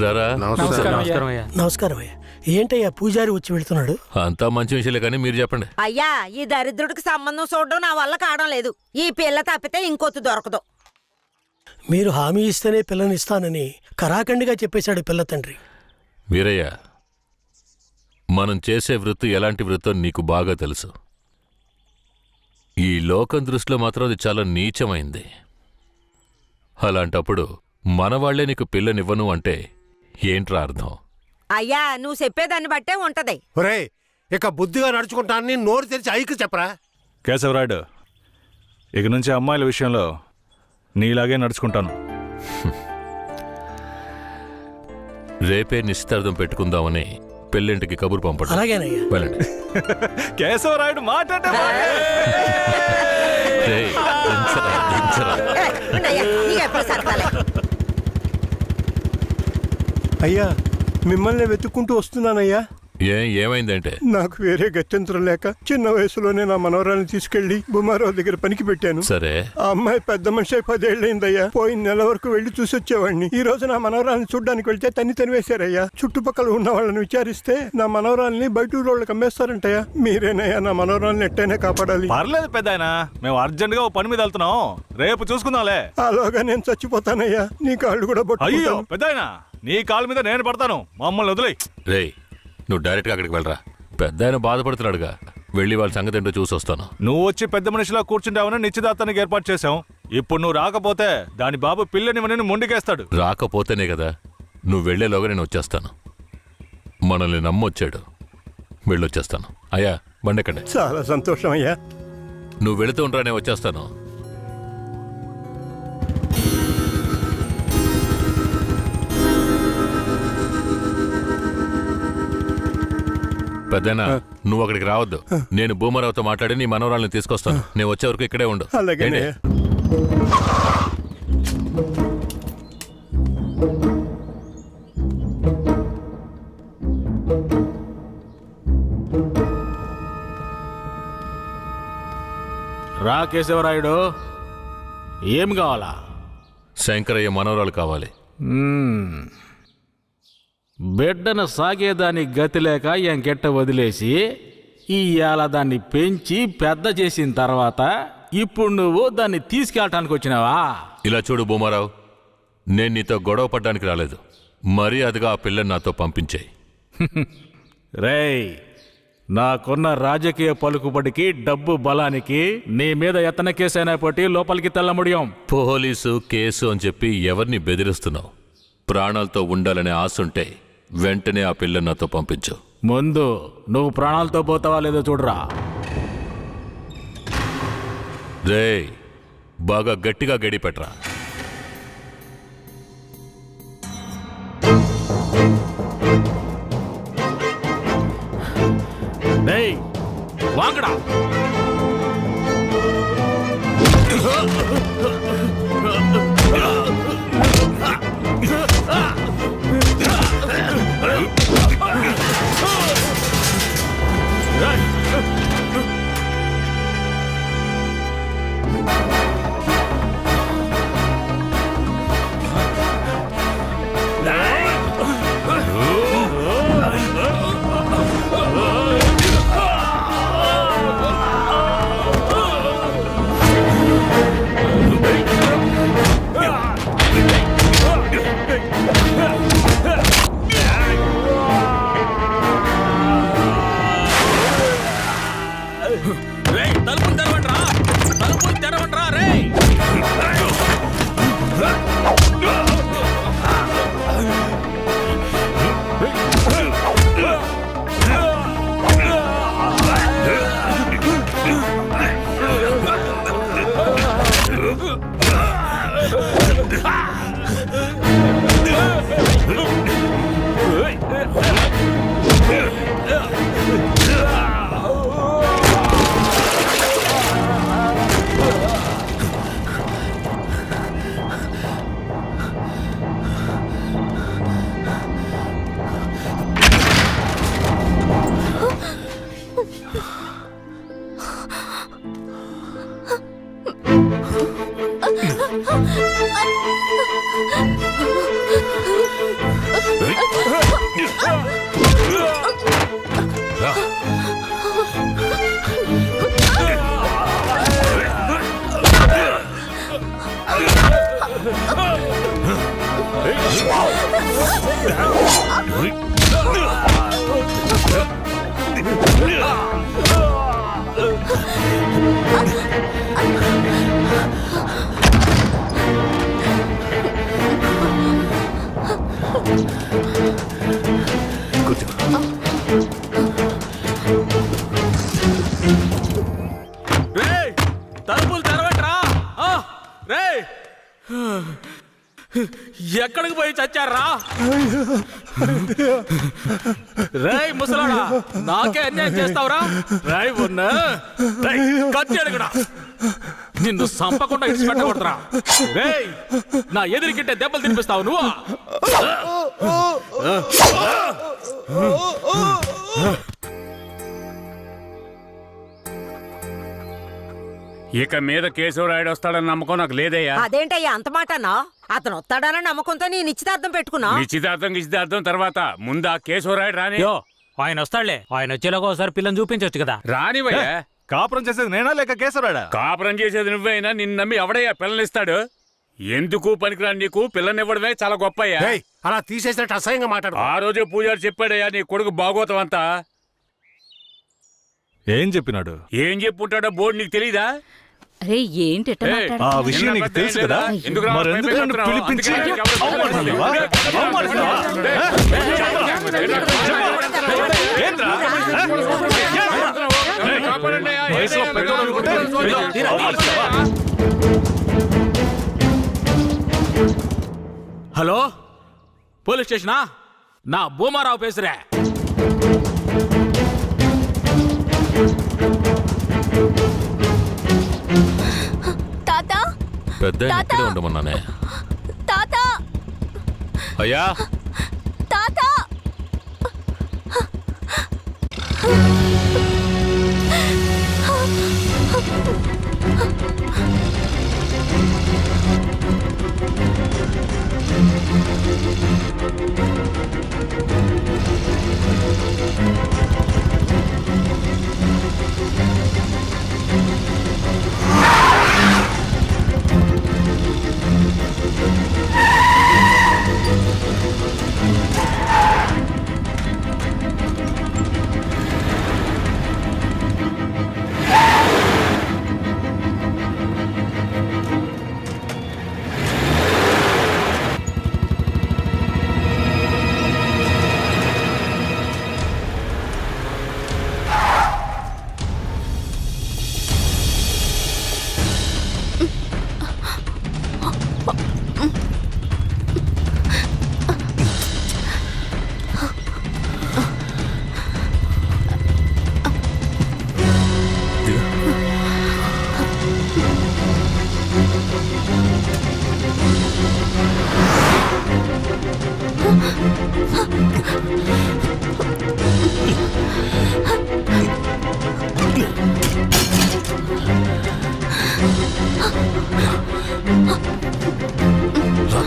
రారా. నమస్కారం అయ్యా. ఏంటయ్యా పూజారి వచ్చి వెళ్తున్నాడు? అంతా మంచి విషయాలే కానీ మీరు చెప్పండి. అయ్యా, ఈ దరిద్రుడికి సంబంధం చూడడం నా వల్ల కావడం లేదు. ఈ పిల్ల తప్పితే ఇంకొత్తు దొరకదు. మీరు హామీ ఇస్తేనే పిల్లని ఇస్తానని కరాఖండిగా చెప్పేశాడు పిల్ల తండ్రి. వీరయ్య, మనం చేసే వృత్తి ఎలాంటి వృత్తో నీకు బాగా తెలుసు. ఈ లోకం దృష్టిలో మాత్రం అది చాలా నీచమైంది. అలాంటప్పుడు మనవాళ్లే నీకు పిల్లనివ్వను అంటే ఏంట్రా అర్థం? అయ్యా, నువ్వు చెప్పేదాన్ని బట్టే ఉంటది. ఒరే, ఇక బుద్ధిగా నడుచుకుంటానని నోరు తెరిచి ఐకి చెప్పరా. కేశవరాయుడు, ఇక నుంచి అమ్మాయిల విషయంలో నీలాగే నడుచుకుంటాను. రేపే నిశ్చితార్థం పెట్టుకుందామని పెళ్ళింటికి కబురు పంపండి. అలాగేనయ్యా. వెళ్ళండి. కేశవరాయుడు మాట్లాడే అయ్యా, మిమ్మల్ని వెతుక్కుంటూ వస్తున్నానయ్యా. ఏమైందంటే నాకు వేరే గత్యంతరం లేక చిన్న వయసులోనే నా మనవరాన్ని తీసుకెళ్లి బుమారావు దగ్గర పనికి పెట్టాను. సరే, ఆ అమ్మాయి పెద్ద మనిషి 10 ఏళ్ళైందయ్యా. పోయిన నెల వరకు వెళ్లి చూసొచ్చేవాడిని. ఈ రోజు నా మనవరాన్ని చూడ్డానికి వెళ్తే తనివేశారయ్యా. చుట్టుపక్కల ఉన్న వాళ్ళని విచారిస్తే నా మనవరాల్ని బయట ఊళ్ళకి అమ్మేస్తారంటయ్యా. మీరేనయ్యా నా మనవరాల్ని ఎట్టైనా కాపాడాలి. పర్లేదు పెద్దాయనా, మేము అర్జెంట్ గా ఓ పని మీద వెళ్తున్నాం, రేపు చూసుకుందాంలే. అలాగా నేను చచ్చిపోతానయ్యా. నీ కాళ్ళు కూడా అయ్యో పెద్దాయనా, నీ కాళ్ళ మీద నేను పడతాను, మమ్మల్ని వదిలేయ్. రేయ్, నువ్వు డైరెక్ట్గా అక్కడికి వెళ్ళరా. పెద్ద ఆయన బాధపడుతున్నాడుగా, వెళ్ళి వాళ్ళ సంగతి ఏంటో చూసొస్తాను. నువ్వు వచ్చి పెద్ద మనిషిలా కూర్చుంటావని నిశ్చితార్థానికి ఏర్పాటు చేశాం. ఇప్పుడు నువ్వు రాకపోతే దాని బాబు పిల్లని ముందుకేస్తాడు. రాకపోతేనే కదా. నువ్వు వెళ్లేలోగా నేను వచ్చేస్తాను. మనల్ని నమ్మొచ్చాడు, వెళ్ళొచ్చేస్తాను. అయ్యా, బండెక్కండి. చాలా సంతోషం అయ్యా. నువ్వు వెళుతూ ఉండరా, నేను వచ్చేస్తాను. పెద్దనా, నువ్వు అక్కడికి రావద్దు. నేను భూమరావుతో మాట్లాడి నీ మనవరాల్ని తీసుకొస్తాను. నేను వచ్చే వరకు ఇక్కడే ఉండు. అలాగే. రా కేశవరాయుడు, ఏం కావాలా? శంకరయ్య మనవరాలు కావాలి. బిడ్డను సాగేదాన్ని గతి లేక ఎంకెట్ట వదిలేసి ఇవాళ దాన్ని పెంచి పెద్ద చేసిన తర్వాత ఇప్పుడు నువ్వు దాన్ని తీసుకెళ్ళటానికి వచ్చినావా? ఇలా చూడు భూమారావు, నేను నీతో గొడవ పడ్డానికి రాలేదు. మర్యాదగా ఆ పిల్లని నాతో పంపించేయి. రేయ్, నాకున్న రాజకీయ పలుకుబడికి డబ్బు బలానికి నీ మీద ఎత్తన కేసైనా పట్టి లోపలికి తెల్లముడియం. పోలీసు కేసు అని చెప్పి ఎవరిని బెదిరిస్తున్నావు? ప్రాణాలతో ఉండాలనే ఆశుంటే వెంటనే ఆ పిల్లని నాతో పంపించు. ముందు నువ్వు ప్రాణాలతో పోతావా లేదో చూడరా. రేయ్, బాగా గట్టిగా గడి పెట్టరా. రేయ్, వాంగడా. రా. కూర్చో. రేయ్ తలుపులు తెరవట్రా. రేయ్ ఎక్కడికి పోయి చచ్చారా? రేయ్ ముసలాడా, నాకే అన్యాయం చేస్తావురా? రాయ్ ఉన్నా కత్తి అడుగుడా, నిన్ను సంపకుండా ఇచ్చి పెట్టకూడదురా. రేయ్ నా ఎదురుకిట్టే దెబ్బలు తినిపిస్తావు నువ్వు. ఇక మీద కేశవరాయుడు వస్తాడని నమ్మకం నాకు లేదయ్యా. అదేంటయ్యా అంత మాటనా? అతను వస్తాడన్న నమ్మకంతో నీ నిశ్చితార్థం పెట్టుకున్నా. నిశ్చితార్థం తర్వాత ముందు ఆ కేశవరాయుడు రాని. ఆయన వస్తాడులే. ఆయన వచ్చేలాగా ఒకసారి పిల్లని చూపించవచ్చు కదా. రానివయ్యా. కాపురం చేసేది నేనా లేక కేశవరాడా? కాపురం చేసేది నువ్వైనా నిన్ను నమ్మి ఎవడయ్యా పిల్లనిస్తాడు? ఎందుకు పనికిరాని నీకు పిల్లనివ్వడమే చాలా గొప్పయ్యా. అలా తీసేసినట్టు అసహ్యంగా మాట్లాడు. ఆ రోజే పూజారి చెప్పాడయ్యా నీ కొడుకు బాగోతం అంతా. ఏం చెప్పినాడు? ఏం చెప్పుంటాడో బోర్డు నీకు తెలీదా? అరే ఏంటి ఆ విషయం నీకు తెలుసు కదా, మరెందుకు నన్ను పిలిపించి అవమానిస్తున్నావా? అవమానిస్తున్నావా? ఏంట్రా? వయసులో పెద్దోడు అనుకుంటే అవమానిస్తున్నావా? Hello police స్టేషనా? నా భూమారావు పేసురే. తాత పెద్ద ఇక్కడే ఉండమన్నానే. తాత అయ్యా తాత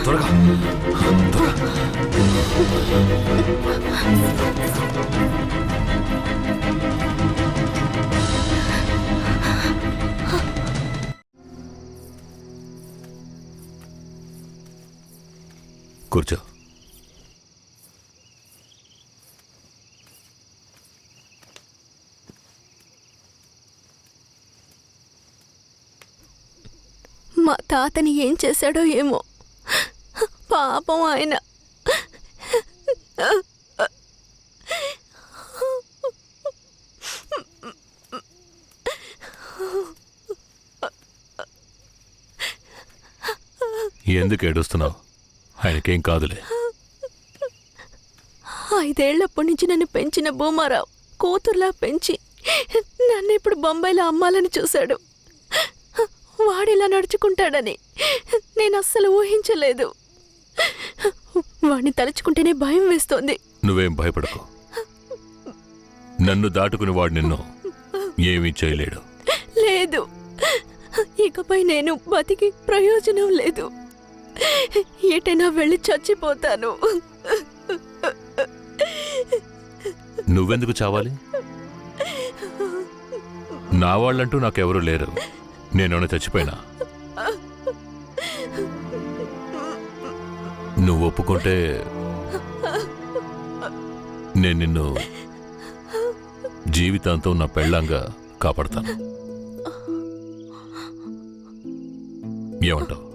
త్వరగా కూర్చో. మా తాతని ఏం చేశాడో ఏమో, పాపం ఆయన. ఎందుకు ఏడుస్తున్నావు? ఆయనకేం కాదులే. 5 ఏళ్లప్పటి నుంచి నన్ను పెంచిన భూమారావు కూతుర్లా పెంచి నన్ను ఇప్పుడు బొంబాయిలో అమ్మాలని చూశాడు. వాడిలా నడుచుకుంటాడని నేను అస్సలు ఊహించలేదు. వాడిని తలుచుకుంటేనే భయం వేస్తోంది. నువ్వేం భయపడకు. నన్ను దాటుకుని వాడు నిన్ను ఏమీ చేయలేడు. లేదు, ఇకపై నేను బతికి ప్రయోజనం లేదు. ఎటైనా వెళ్ళి చచ్చిపోతాను. నువ్వెందుకు చావాలి? నా వాళ్ళంటూ నాకెవరూ లేరు. నేనేమైనా చచ్చిపోయినా? నువ్వు ఒప్పుకుంటే నేను నిన్ను జీవితాంతం నా పెళ్ళంగా కాపాడతాను. ఏమంటావు?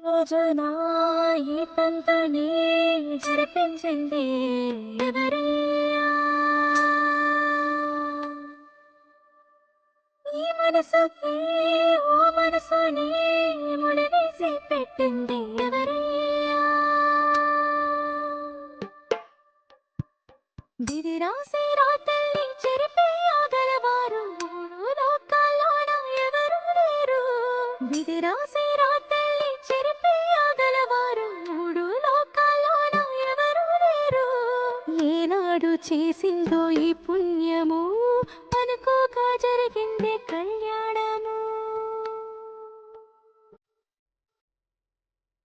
రోజున ఈ తంతుని జరిపించింది ఎవరయ్యా? ఈ మనసుకి ఓ మనసుని ముడివేసి పెట్టింది ఎవరయ్యా? విధి రాసి రాతల్ని చెరిపేయగలవారు మూడు లోకాల్లోన ఎవరు లేరు. విధి రాసి రాతల్ని చెరిపేయగలవారు మూడు లోకాల్లోన ఎవరు లేరు. ఏనాడు చేసిందో ఈ పుణ్యము అనుకోగా జరిగిందే కళ్యాణము.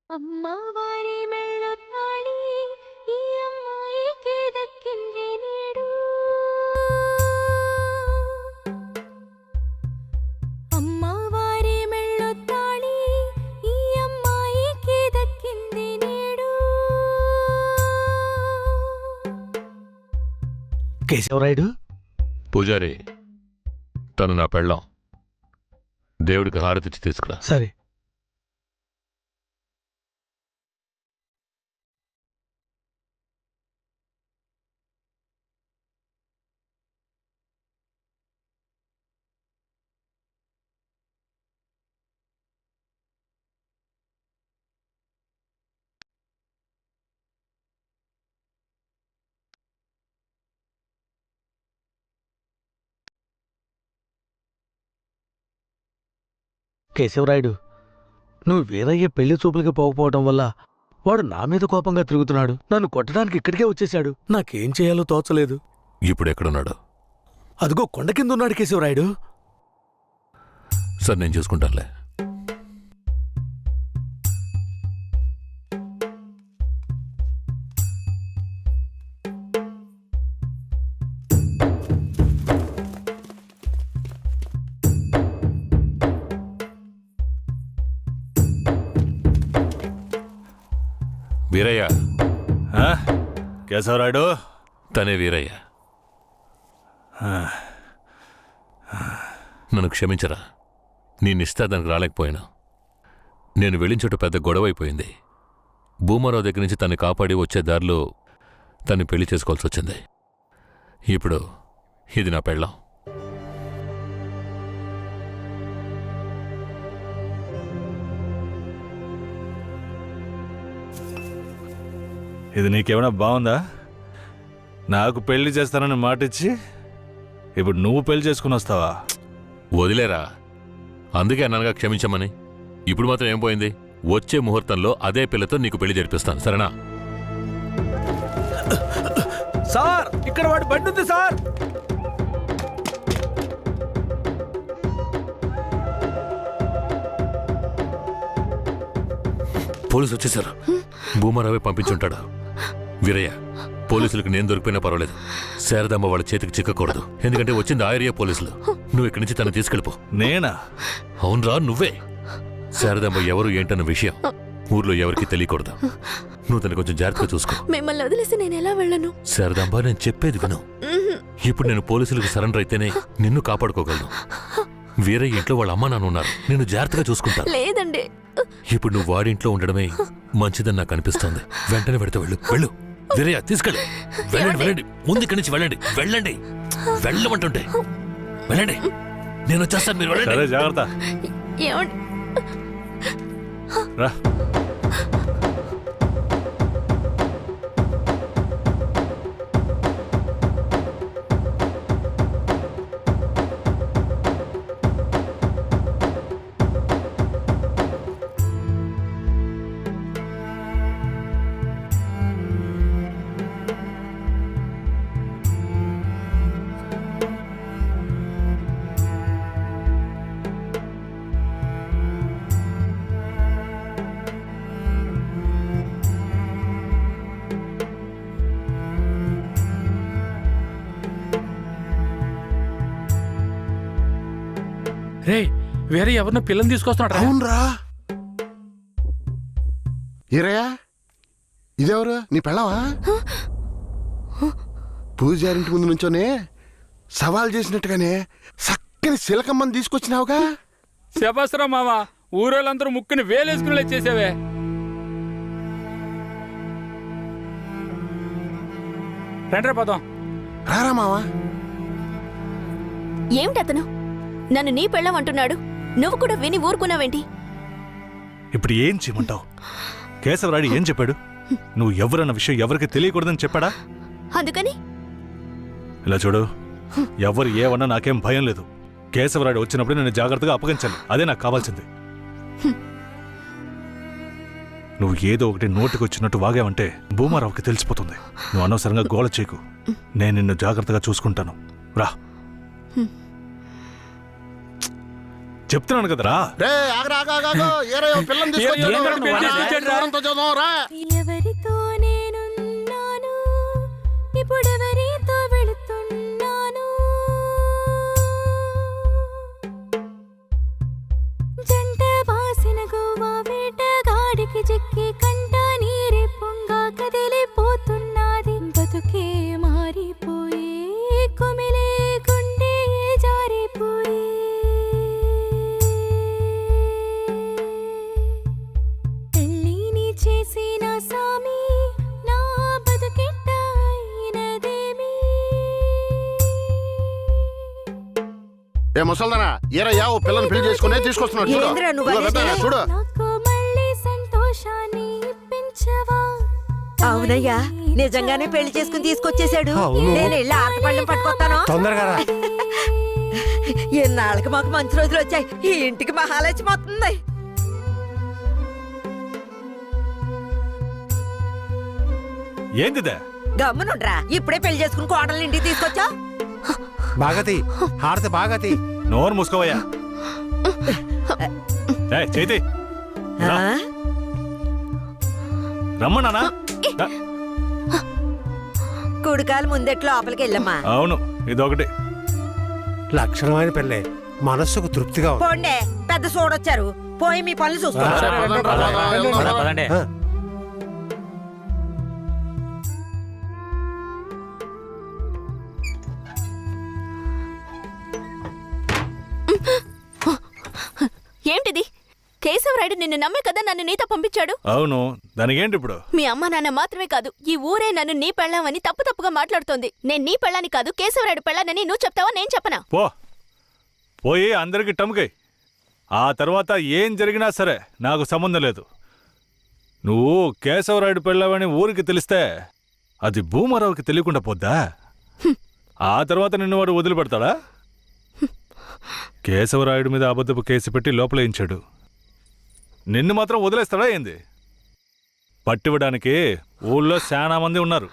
అమ్మవారి మెళ్ళు తాళి ఈ అమ్మాయికి దక్కింది నేడు. అమ్మవారి మెళ్ళు తాళి ఈ అమ్మాయికి దక్కింది నేడు. కేశవరాయుడు, పూజారి, తను నా పెళ్ళాం. దేవుడికి హారతిచ్చి తీసుకురా. సరే. కేశవరాయుడు, నువ్వు వీరయ్య పెళ్లి చూపులకి పోకపోవడం వల్ల వాడు నా మీద కోపంగా తిరుగుతున్నాడు. నన్ను కొట్టడానికి ఇక్కడికే వచ్చేశాడు. నాకేం చేయాలో తోచలేదు. ఇప్పుడు ఎక్కడున్నాడు? అదిగో కొండ కింద ఉన్నాడు కేశవరాయుడు. సార్, నేను చూసుకుంటానులే. వీరయ్య. కేశవరాయుడు, తనే వీరయ్య. నన్ను క్షమించరా. నేనిస్తా దానికి రాలేకపోయినా. నేను వెళ్ళిన చోట పెద్ద గొడవైపోయింది. భూమారావు దగ్గర నుంచి తన్ని కాపాడి వచ్చే దారిలో తన్ని పెళ్లి చేసుకోవాల్సి వచ్చింది. ఇప్పుడు ఇది నా పెళ్ళాం. ఇది నీకేమైనా బాగుందా? నాకు పెళ్లి చేస్తానని మాటిచ్చి ఇప్పుడు నువ్వు పెళ్లి చేసుకుని వస్తావా? వదిలేరా, అందుకే అన్నగా క్షమించమని. ఇప్పుడు మాత్రం ఏం పోయింది? వచ్చే ముహూర్తంలో అదే పిల్లతో నీకు పెళ్లి జరిపిస్తాను, సరేనా? సార్, ఇక్కడ వాడి బండి ఉంది సార్. పోలీసు వచ్చేసారు. భూమారావే పంపించుంటాడు. వీరయ్య, పోలీసులకు నేను దొరికిపోయినా పర్వాలేదు, శారదమ్మ వాళ్ళ చేతికి చిక్కకూడదు. ఎందుకంటే వచ్చింది ఆ ఏరియా పోలీసులు. నువ్వు ఇక్కడి నుంచి తను తీసుకెళ్ళిపో. నేనా? అవునరా, నువ్వే. శారదమ్మ ఎవరు ఏంటన్న విషయం ఊర్లో ఎవరికి తెలియకూడదు. నువ్వు తను కొంచెం జాగ్రత్తగా చూసుకో. మిమ్మల్ని వదిలేసి నేను ఎలా వెళ్ళను? శారదాంబ, నేను చెప్పేది విను. ఇప్పుడు నేను పోలీసులకు సరెండర్ అయితేనే నిన్ను కాపాడుకోగలను. వీరయ్య ఇంట్లో వాళ్ళ అమ్మ నాన్న ఉన్నారు, నిన్ను జాగ్రత్తగా చూసుకుంటాను. లేదండి. ఇప్పుడు నువ్వు వాడింట్లో ఉండడమే మంచిదని నాకు అనిపిస్తోంది. వెంటనే పెడితే వెళ్ళు, వెళ్ళు. వీరయ్య, తీసుకెళ్ళు. వెళ్ళండి, వెళ్ళండి. ముందు ఇక్కడి నుంచి వెళ్ళండి, వెళ్ళండి. వెళ్ళమంటుంటే వెళ్ళండి. నేను వచ్చేస్తాను, మీరు వెళ్ళండి. సరే, జాగ్రత్త. ఏమండి? రా. రే, వేరే ఎవరినో పిల్లని తీసుకొస్తున్నాడు. అవునరా. ఈరయ్యా, ఇదెవరు? నీ పెళ్ళవా? పూజారింటి ముందు నుంచోనే సవాల్ చేసినట్టుగానే చక్కని శిలకమ్మని తీసుకొచ్చినావుగా. శబాసరా మామ, ఊరోళ్ళందరూ ముక్కుని వేలేసుకుని చేసావే. రండి పోదాం. రారా మావా. ఏమిటి అతను నన్ను నీ పెళ్ళం అంటున్నాడు? నువ్వు కూడా విని ఊరుకున్నావేంటి? ఇప్పుడు ఏం చేయమంటావు? కేశవరాయుడు ఏం చెప్పాడు? నువ్వు ఎవరన్న విషయం ఎవరికి తెలియకూడదని చెప్పాడా? అందుకని ఇలా చూడు, ఎవరు ఏమన్నా నాకేం భయం లేదు. కేశవరాయుడు వచ్చినప్పుడు నేను జాగ్రత్తగా అప్పగించాలి, అదే నాకు కావాల్సింది. నువ్వు ఏదో ఒకటి నోటికి వచ్చినట్టు వాగావంటే భూమారావుకి తెలిసిపోతుంది. నువ్వు అనవసరంగా గోల చేయకు. నేను నిన్ను జాగ్రత్తగా చూసుకుంటాను. రా, చెప్తున్నాను కదరా. రే, ఆగరా, ఆగాగాగో. ఈరయ్య పిల్లని తీసుకొచ్చాడు. రా. ఎవరితో నేనున్నాను, ఇప్పుడెవరితో వెళుతున్నాను? జంట బాసిన గోవా వేటగాడికి చిక్కి కంట నీరే పొంగా కదిలిపోతున్నది. బతుకే మారిపోయి కుమిలే గుండె జారిపోయి చేసిన సామి నా బతుకెట్ట అయినదేమి? ఏ ముసల్దానా, ఈరయ్య ఓ పిల్లని పెళ్లి చేసుకునే తీసుకొస్తున్నాడు. చూడు. ఏందిరా నువ్వు ఇదిగో అనేది? పెద్దయ్య, చూడు. నాకు మళ్ళీ సంతోషాన్ని ఇప్పించవా? అవునయ్యా, నిజంగానే పెళ్లి చేసుకుని తీసుకొచ్చేసాడు. నేను వెళ్ళి ఆటపళ్ళం పట్టుకొస్తాను. తొందరగా రా. ఎన్నాళ్ళకి మాకు మంచి రోజులు వచ్చాయి. ఈ ఇంటికి మహాలక్ష్మి వస్తుంది. ఏందిదే? గమ్మునుండ్రా, ఇప్పుడే పెళ్లి చేసుకుని కోడలు ఇంటికి తీసుకొచ్చా. బాగతి హారతి, బాగతి. నోరు మూసుకోవయ్యా. చేతి రమ్మన్నానా? కుడికాలు ముందెట్లు లోపలికి వెళ్ళమ్మా. అవును, ఇదొకటి లక్షణమైన పెళ్ళే, మనస్సుకు తృప్తిగా ఉంది. పోండే, పెద్ద చూడొచ్చారు. పోయి మీ పనులు చూసుకోండి. పదండి. ఏంటిది? కేశవరాయుడు నిన్ను నమ్మే కదా నన్ను నీతో పంపించాడు. అవును, దానికేంటి ఇప్పుడు? మీ అమ్మ నాన్న మాత్రమే కాదు, ఈ ఊరే నన్ను నీ పెళ్ళామని తప్పుగా మాట్లాడుతోంది. నేను నీ పెళ్ళాని కాదు, కేశవరాయుడు పెళ్ళానని నువ్వు చెప్తావా, నేను చెప్పనా? పోయి అందరికి టమ్కై. ఆ తర్వాత ఏం జరిగినా సరే నాకు సంబంధం లేదు. నువ్వు కేశవరాయుడు పెళ్ళావని ఊరికి తెలిస్తే అది భూమారావుకి తెలియకుండా పోద్దా? ఆ తర్వాత నిన్ను వాడు వదిలిపెడతాడా? కేశవరాయుడు మీద అబద్ధపు కేసు పెట్టి లోపలేయించాడు. నిన్ను మాత్రం వదిలేస్తాడా ఏంది? పట్టివ్వడానికి ఊళ్ళో చాలా మంది ఉన్నారు.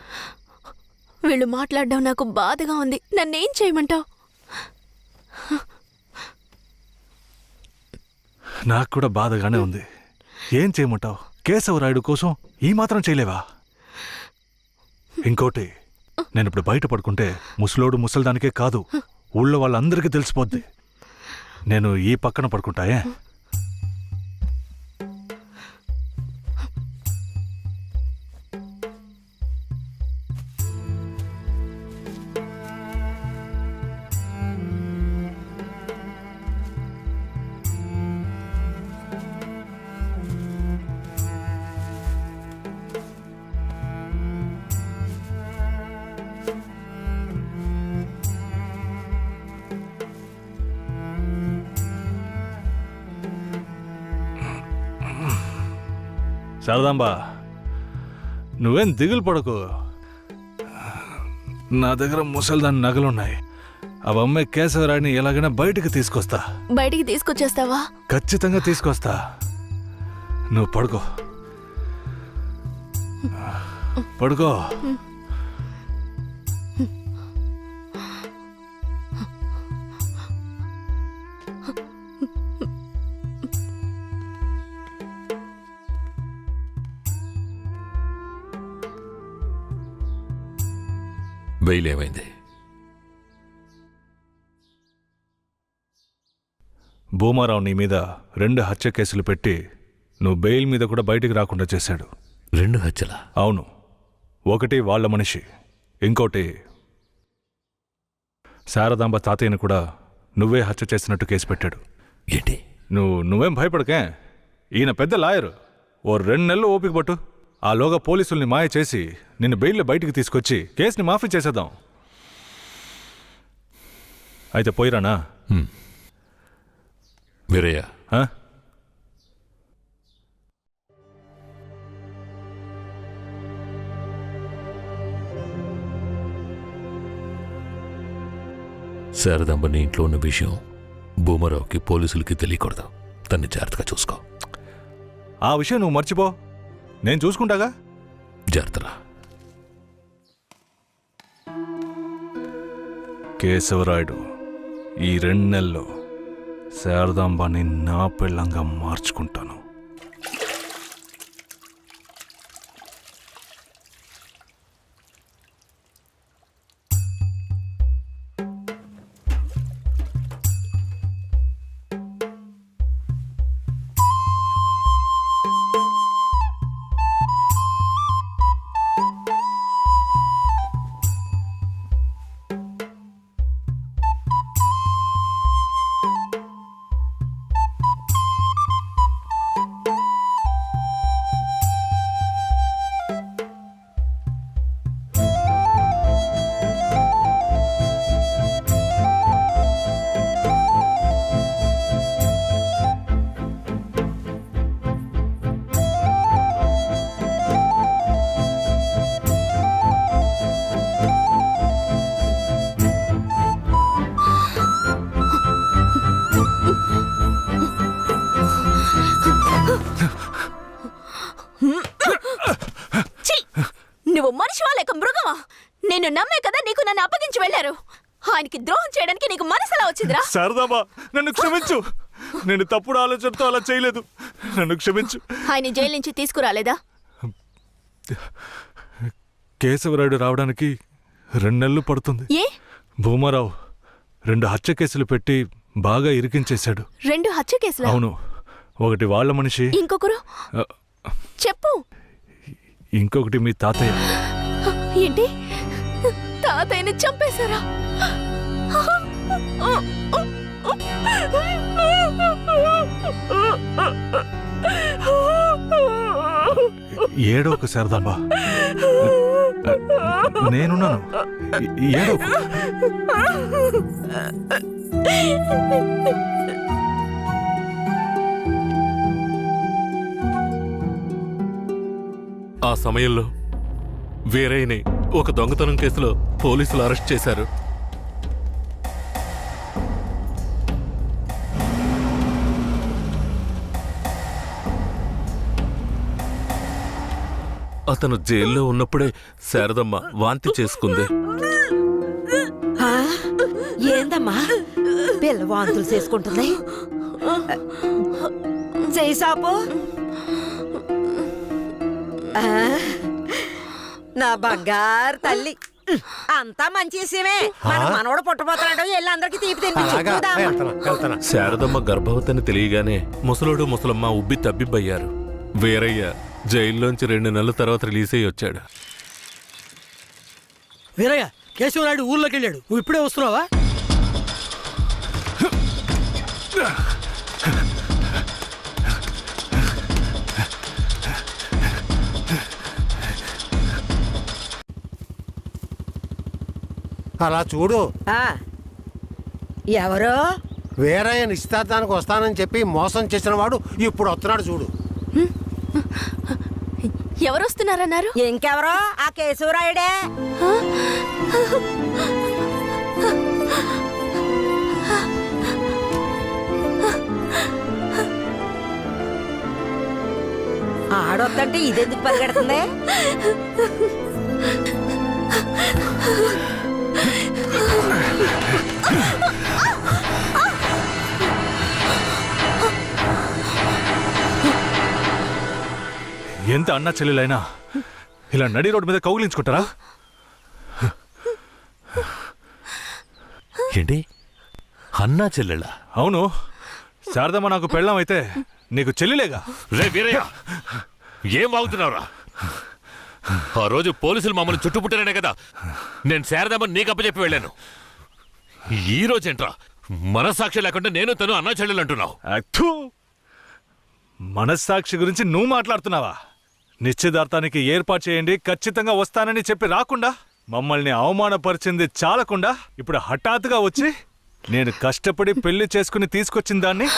వీళ్ళు మాట్లాడడం నాకు బాధగా ఉంది. నన్నేం చేయమంటావు? నాకు కూడా బాధగానే ఉంది. ఏం చేయమంటావు? కేశవరాయుడు కోసం ఈ మాత్రం చేయలేవా? ఇంకోటి, నేను ఇప్పుడు బయట పడుకుంటే ముసలోడు ముసల్దానికే కాదు, ఊళ్ళో వాళ్ళందరికీ తెలిసిపోద్ది. నేను ఈ పక్కన పడుకుంటాయే. శారదాంబా, నువ్వేం దిగులు పడకు. నా దగ్గర ముసల్దాని నగలున్నాయి. అవమ్మే కేశవరాయుడిని ఎలాగైనా బయటికి తీసుకొస్తా. బయటికి తీసుకొచ్చేస్తావా? ఖచ్చితంగా తీసుకొస్తా. నువ్వు పడుకో, పడుకో. బెయిల్ ఏమైంది? భూమారావు నీ మీద 2 హత్య కేసులు పెట్టి నువ్వు బెయిల్ మీద కూడా బయటికి రాకుండా చేశాడు. 2 హత్యలా? అవును. ఒకటి వాళ్ళ మనిషి, ఇంకోటి శారదాంబ తాతయ్యను కూడా నువ్వే హత్య చేసినట్టు కేసు పెట్టాడు. ఏంటి? నువ్వేం భయపడకే. ఈయన పెద్ద లాయరు. ఓ 2 నెలలు ఓపిక పట్టు. ఆలోగా పోలీసుల్ని మాయ చేసి నిన్ను బెయిల్లో బయటికి తీసుకొచ్చి కేసుని మాఫీ చేసేద్దాం. అయితే పోయిరానా? వీరయ్య, శారదాంబ నీ ఇంట్లో ఉన్న విషయం భూమారావుకి పోలీసులకి తెలియకూడదు. తన్ని జాగ్రత్తగా చూసుకో. ఆ విషయం నువ్వు మర్చిపో, నేను చూసుకుంటాగా. జాగ్రత్తరా. కేశవరాయుడు ఈ 2 నెలల్లో శారదాంబాని నా పెళ్ళంగా మార్చుకుంటాను. నువ్వు మనిషివా లేక మృగమా? నేను నమ్మే కదా నీకు నన్ను అప్పగించి వెళ్లారు. ఆయనకి ద్రోహం చేయడానికి నీకు మనసులా వచ్చిందిరా? శారదాంబా, నన్ను క్షమించు. నేను తప్పుడు ఆలోచనతో అలా చేయలేదు. నన్ను క్షమించు. ఆయన జైలు నుంచి తీసుకురాలేదా? కేశవరాయుడు రావడానికి 2 నెలలు పడుతుంది. ఏ? భూమారావు 2 హత్య కేసులు పెట్టి బాగా ఇరికించేశాడు. 2 హత్య కేసులా? అవును. ఒకటి వాళ్ళ మనిషి, ఇంకొకరు చెప్పు. ఇంకొకటి మీ తాతయ్య. ఏంటి? తాతయ్యని చంపేశారా? ఏడోకు శారదాంబా, నేనున్నాను. ఏడోకు. సమయంలో వీరయ్యని ఒక దొంగతనం కేసులో పోలీసులు అరెస్ట్ చేశారు. అతను జైల్లో ఉన్నప్పుడే శారదమ్మ వాంతి చేసుకుంది. ఆ? ఏందమ్మా పిల్ల వాంతులు చేసుకుంటుంది? చెయ్యి సాపు. ఆ, నా బంగారు తల్లి, అంతా మంచి విషయమే. మన మనవడు పుట్టబోతున్నాడు, వెళ్ళి అందరికి తీపి తినిపించు. శారదమ్మ గర్భవతిని తెలియగానే ముసలోడు ముసలమ్మ ఉబ్బి తబ్బిబ్బయ్యారు. వీరయ్య జైల్లోంచి 2 నెలల తర్వాత రిలీజ్ అయ్యి వచ్చాడు. వీరయ్య, కేశవరాయుడు ఊర్లోకి వెళ్ళాడు. నువ్వు ఇప్పుడే వస్తున్నావా? అలా చూడు, ఆ, ఎవరు? వేరే నిశ్చితార్థానికి వస్తానని చెప్పి మోసం చేసిన వాడు ఇప్పుడు వస్తున్నాడు చూడు. ఎవరు వస్తున్నారన్నారు? ఇంకెవరో ఆ కేశవరాయుడే. ఆడొద్దంటే ఇదెందుకు పరిగెడుతుంది? ఎంత అన్నా చెల్లెలైనా ఇలా నడి రోడ్డు మీద కౌగిలించుకుంటారా? ఏంటి అన్నా చెల్లెళ్ళ? అవును, శారదమ్మ నాకు పెళ్ళాం అయితే నీకు చెల్లిలేగా. రే వీరయ్య, ఏం వాగుతున్నావురా? ఆ రోజు పోలీసులు మమ్మల్ని చుట్టుముట్టారనే కదా నేను శారదమ్మని నీకు అప్పచెప్పి వెళ్ళాను. ఈ రోజేంట్రా మనస్సాక్షి లేకుండా నేను తను అన్నా చెల్లెలు అంటున్నావు? అత్తు, మనస్సాక్షి గురించి నువ్వు మాట్లాడుతున్నావా? నిశ్చితార్థానికి ఏర్పాటు చేయండి, ఖచ్చితంగా వస్తానని చెప్పి రాకుండా మమ్మల్ని అవమానపరిచింది చాలకుండా ఇప్పుడు హఠాత్తుగా వచ్చి నేను కష్టపడి పెళ్లి చేసుకుని తీసుకొచ్చిన దాన్ని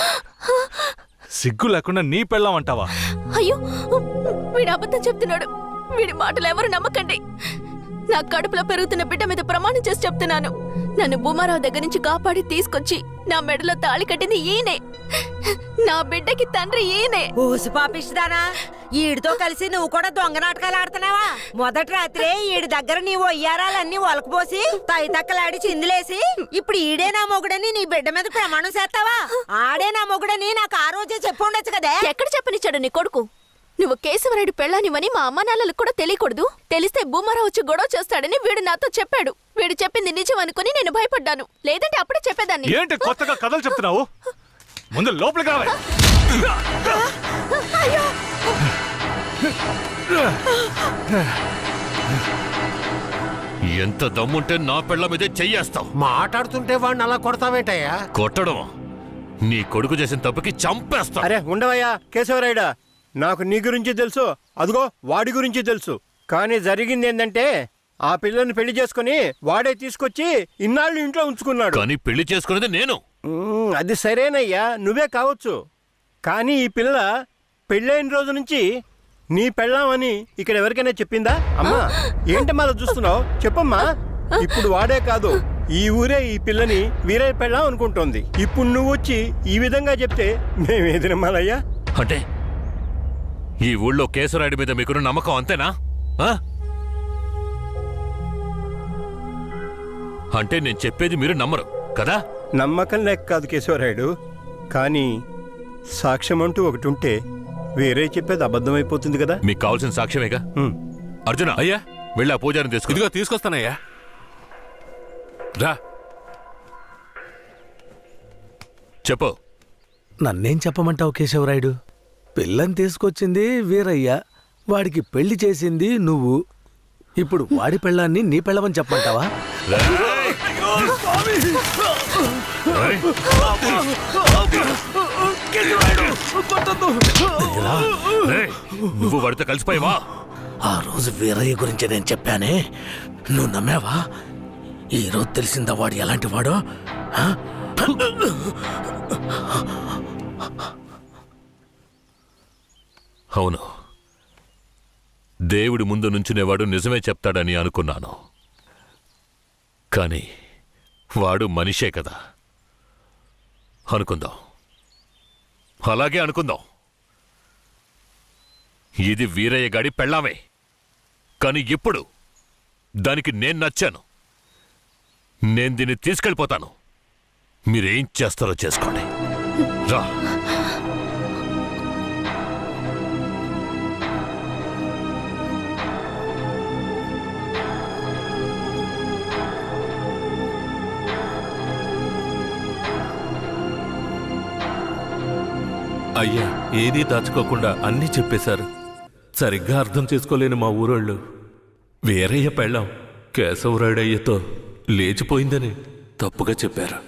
సిగ్గు లేకుండా నీ పెళ్ళాం అంటావా? అయ్యో, వీడు అబద్ధం చెప్తున్నాడు. వీడి మాటలు ఎవరు నమ్మకండి. నా కడుపులో పెరుగుతున్న బిడ్డ మీద ప్రమాణం చేసి చెప్తున్నాను. నన్ను భూమారావు దగ్గర నుంచి కాపాడి తీసుకొచ్చి నా మెడలో తాళి కట్టింది ఈయనే. నా బిడ్డకి తండ్రి ఈయనే. ఊసి పాపిస్తానా? ఈడితో కలిసి నువ్వు కూడా దొంగ నాటకాలు ఆడుతున్నావా? మొదటి రాత్రే ఈడి దగ్గర నీ ఒయ్యారాలన్నీ ఒలకపోసి తైతక్కలాడి చిందులేసి ఇప్పుడు ఈడే నా మొగుడని నీ బిడ్డ మీద ప్రమాణం చేస్తావా? ఆడే నా మొగుడని నాకు ఆ రోజే చెప్పు ఉండొచ్చు కదే. ఎక్కడ చెప్పనిచ్చాడు నీ కొడుకు? నువ్వు కేశవరాయుడు పెళ్ళానివని మా అమ్మ నాన్నలకు కూడా తెలియకూడదు. తెలిస్తే భూమారావు వచ్చి గొడవ చేస్తాడని వీడు నాతో చెప్పాడు. వీడు చెప్పింది నిజం అనుకుని నేను భయపడ్డాను. లేదంటే అప్పుడే చెప్పేదాన్ని. ఏంటి కొత్తగా కథలు చెప్తున్నావు? ముందు లోపలికి రావాలి. ఎంత దమ్ముంటే నా పెళ్ళ మీదే చెయ్యేస్తావు? మాట్లాడుతుంటే వాడిని అలా కొడతావేంటయ్యా? కొట్టడం నీ కొడుకు చేసిన తప్పుకి చంపేస్తా. అరే ఉండవయ్యా కేశవరాయుడా, నాకు నీ గురించి తెలుసు, అదిగో వాడి గురించి తెలుసు. కానీ జరిగింది ఏంటంటే ఆ పిల్లని పెళ్లి చేసుకుని వాడే తీసుకొచ్చి ఇన్నాళ్ళు ఇంట్లో ఉంచుకున్నాడు. కానీ పెళ్లి చేసుకునేది నేను. అది సరేనయ్యా, నువ్వే కావచ్చు. కానీ ఈ పిల్ల పెళ్ళైన రోజు నుంచి నీ పెళ్ళామని ఇక్కడ ఎవరికైనా చెప్పిందా? అమ్మా ఏంటమ్మా అలా చూస్తున్నావు? చెప్పమ్మా. ఇప్పుడు వాడే కాదు, ఈ ఊరే ఈ పిల్లని వీరయ్య పెళ్ళాం అనుకుంటోంది. ఇప్పుడు నువ్వు వచ్చి ఈ విధంగా చెప్తే మేమేది నమ్మాలయ్యా? అంటే ఈ ఊళ్ళో కేశవరాయుడి మీద మీకున్న నమ్మకం అంతేనా? అంటే నేను చెప్పేది మీరు నమ్మరు కదా? నమ్మకం లేక కాదు కేశవరాయుడు, కానీ సాక్ష్యం అంటూ ఒకటి ఉంటే వేరే చెప్పేది అబద్ధమైపోతుంది కదా. మీకు కావాల్సిన సాక్ష్యమేగా. అర్జున, అయ్యా, వెళ్ళి ఆ పూజారిని తీసుకు. ఇదిగో తీసుకొస్తానయ్యా. రా. చెప్పు. నన్నేం చెప్పమంటావు కేశవరాయుడు? పిల్లని తీసుకొచ్చింది వీరయ్య, వాడికి పెళ్లి చేసింది నువ్వు. ఇప్పుడు వాడి పెళ్ళాన్ని నీ పెళ్ళమని చెప్పమంటావా? నువ్వు వాడితో కలిసిపోయావా? ఆ రోజు వీరయ్య గురించి నేను చెప్పానే, నువ్వు నమ్మావా? ఈ రోజు తెలిసిందా వాడు ఎలాంటి వాడో? అవును, దేవుడి ముందు నుంచునేవాడు నిజమే చెప్తాడని అనుకున్నాను. కానీ వాడు మనిషే కదా. అనుకుందాం, అలాగే అనుకుందాం. ఇది వీరయ్య గాడి పెళ్ళామే. కానీ ఇప్పుడు దానికి నేను నచ్చాను. నేను దీన్ని తీసుకెళ్ళిపోతాను. మీరేం చేస్తారో చేసుకోండి. రా. అయ్యా, ఏదీ దాచుకోకుండా అన్నీ చెప్పేశారు. సరిగ్గా అర్థం చేసుకోలేని మా ఊరోళ్ళు వీరయ్య పెళ్ళాం కేశవరాయుడయ్యతో లేచిపోయిందని తప్పుగా చెప్పారు.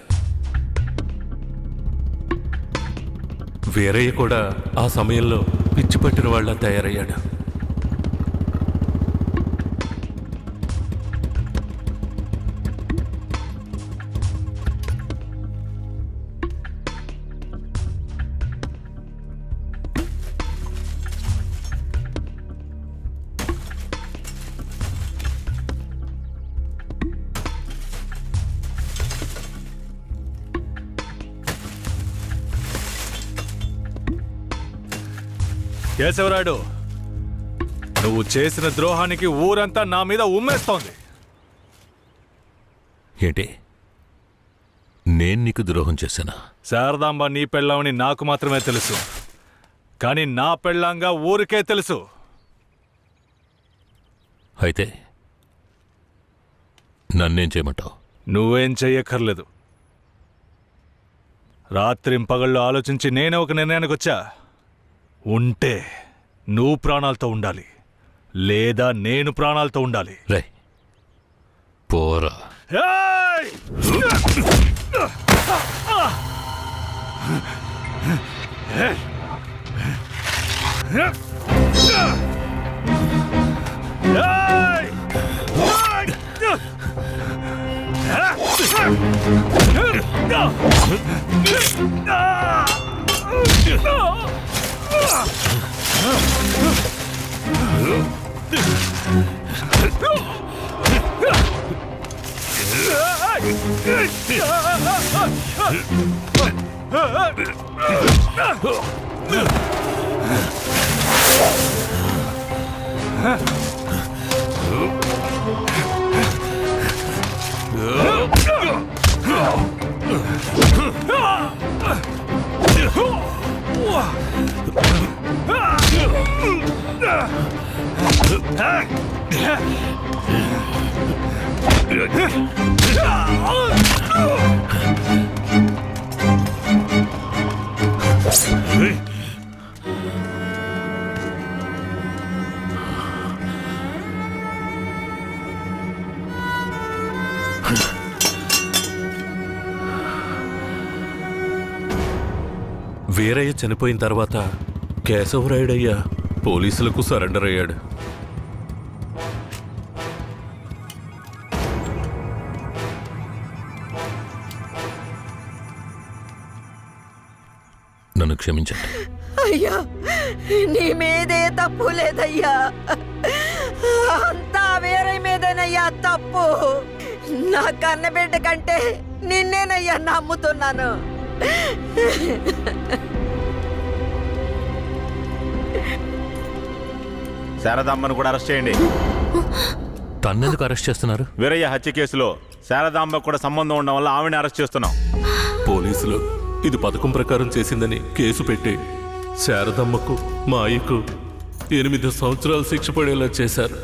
వీరయ్య కూడా ఆ సమయంలో పిచ్చి పట్టిన వాళ్ళ తయారయ్యాడు. కేశవరాయుడు, నువ్వు చేసిన ద్రోహానికి ఊరంతా నా మీద ఉమ్మేస్తోంది. ఏంటి? నేను నీకు ద్రోహం చేశానా? శారదాంబ నీ పెళ్ళామని నాకు మాత్రమే తెలుసు, కానీ నా పెళ్ళాంగా ఊరికే తెలుసు. అయితే నన్నేం చేయమంటావు? నువ్వేం చెయ్యక్కర్లేదు. రాత్రింపగళ్ళు ఆలోచించి నేనే ఒక నిర్ణయానికి వచ్చా. ఉంటే నువ్వు ప్రాణాలతో ఉండాలి, లేదా నేను ప్రాణాలతో ఉండాలి. రే పోరా. ఏయ్! వీరయ్య చనిపోయిన తర్వాత కేశవరాయుడయ్య పోలీసులకు సరెండర్ అయ్యాడు. నన్ను క్షమించండి. అయ్యా, నీ మీదే తప్పు లేదయ్యా. అంతా వీరయ్య మీదేనయ్యా తప్పు. నా కన్నబిడ్డ కంటే నిన్నేనయ్యా నమ్ముతున్నాను. శారదాంబను కూడా అరెస్ట్ చేయండి. తన్నెందుకు అరెస్ట్ చేస్తున్నారు? వీరయ్య హత్య కేసులో శారదాంబకు కూడా సంబంధం ఉండడం వల్ల ఆవిడని అరెస్ట్ చేస్తున్నాం. పోలీసులు ఇది పథకం ప్రకారం చేసిందని కేసు పెట్టి శారదమ్మకు మా అయ్యకు 8 సంవత్సరాలు శిక్ష పడేలా చేశారు.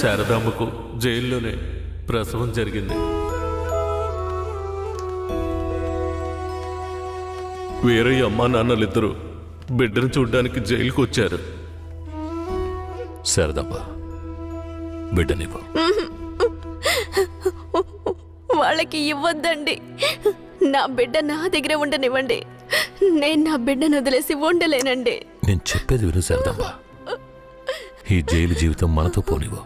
శారదమ్మకు జైల్లోనే ప్రసవం జరిగింది. వీరయ్య అమ్మా నాన్నలిద్దరూ బిడ్డను చూడ్డానికి జైలుకు వచ్చారు. శారదమ్మ, బిడ్డనివ్వు. వాళ్ళకి ఇవ్వద్దండి. నా బిడ్డ నా దగ్గర ఉండనివ్వండి. నేను నా బిడ్డను వదిలేసి ఉండలేనండి. నేను చెప్పేది విను శారదమ్మ. ఈ జైలు జీవితం మనతో పోనివ్వు.